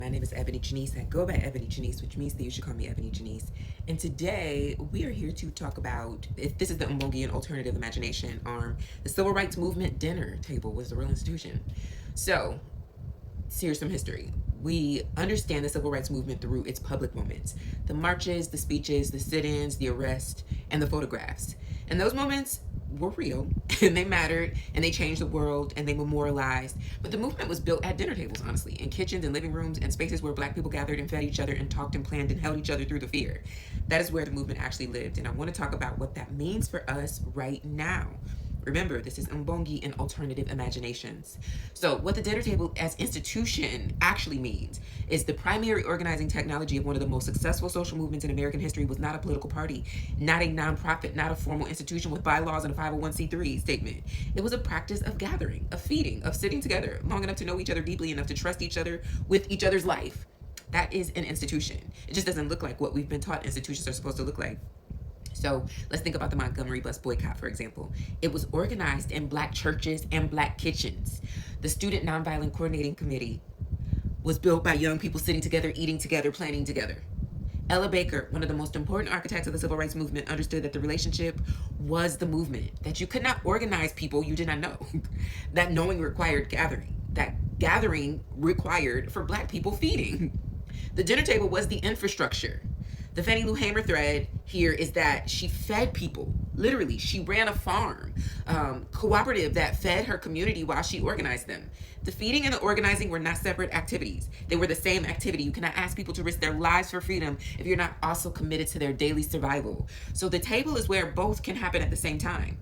My name is Ebony Janice. I go by Ebony Janice, which means that you should call me Ebony Janice. And today we are here to talk about, if this is the Umbongian Alternative Imagination arm, the Civil Rights Movement dinner table was the real institution. So, here's some history. We understand the civil rights movement through its public moments: the marches, the speeches, the sit-ins, the arrest, and the photographs. And those moments were real and they mattered and they changed the world and they memorialized. But the movement was built at dinner tables, honestly, in kitchens and living rooms and spaces where Black people gathered and fed each other and talked and planned and held each other through the fear. That is where the movement actually lived. And I want to talk about what that means for us right now. Remember, this is Umbongi and alternative imaginations. So what the dinner table as institution actually means is the primary organizing technology of one of the most successful social movements in American history was not a political party, not a nonprofit, not a formal institution with bylaws and a 501c3 statement. It was a practice of gathering, of feeding, of sitting together long enough to know each other deeply enough to trust each other with each other's life. That is an institution. It just doesn't look like what we've been taught institutions are supposed to look like. So let's think about the Montgomery bus boycott, for example. It was organized in Black churches and Black kitchens. The Student Nonviolent Coordinating Committee was built by young people sitting together, eating together, planning together. Ella Baker, one of the most important architects of the civil rights movement, understood that the relationship was the movement, that you could not organize people you did not know, that knowing required gathering, that gathering required for Black people feeding. The dinner table was the infrastructure. The Fannie Lou Hamer thread here is that she fed people. Literally, she ran a farm, cooperative that fed her community while she organized them. The feeding and the organizing were not separate activities. They were the same activity. You cannot ask people to risk their lives for freedom if you're not also committed to their daily survival. So the table is where both can happen at the same time.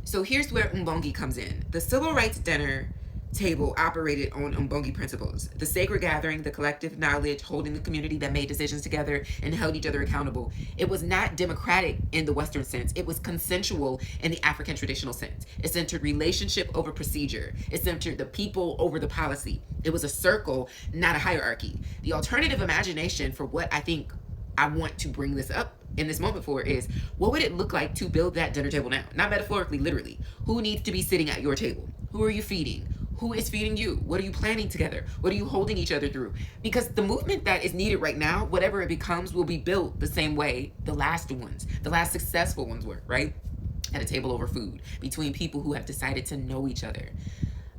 So here's where Umbongi comes in. The civil rights dinner table operated on Umbongi principles: the sacred gathering, the collective knowledge, holding the community that made decisions together and held each other accountable. It was not democratic in the Western sense. It was consensual in the African traditional sense. It centered relationship over procedure. It centered the people over the policy. It was a circle, not a hierarchy. The alternative imagination for what I think I want to bring this up in this moment for is, what would it look like to build that dinner table now? Not metaphorically, literally. Who needs to be sitting at your table? Who are you feeding? Who is feeding you? What are you planning together? What are you holding each other through? Because the movement that is needed right now, whatever it becomes, will be built the same way the last ones, the last successful ones were, right? At a table over food, between people who have decided to know each other.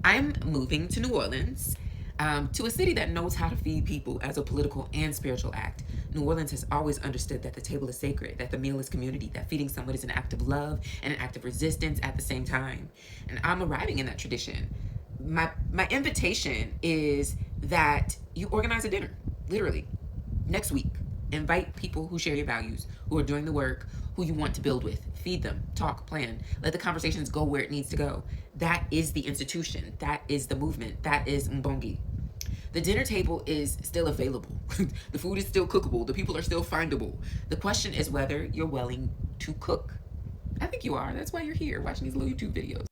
I'm moving to New Orleans, to a city that knows how to feed people as a political and spiritual act. New Orleans has always understood that the table is sacred, that the meal is community, that feeding someone is an act of love and an act of resistance at the same time. And I'm arriving in that tradition. My invitation is that you organize a dinner, literally, next week. Invite people who share your values, who are doing the work, who you want to build with. Feed them, talk, plan. Let the conversations go where it needs to go. That is the institution. That is the movement. That is Umbongi. The dinner table is still available. The food is still cookable. The people are still findable. The question is whether you're willing to cook. I think you are. That's why you're here watching these little YouTube videos.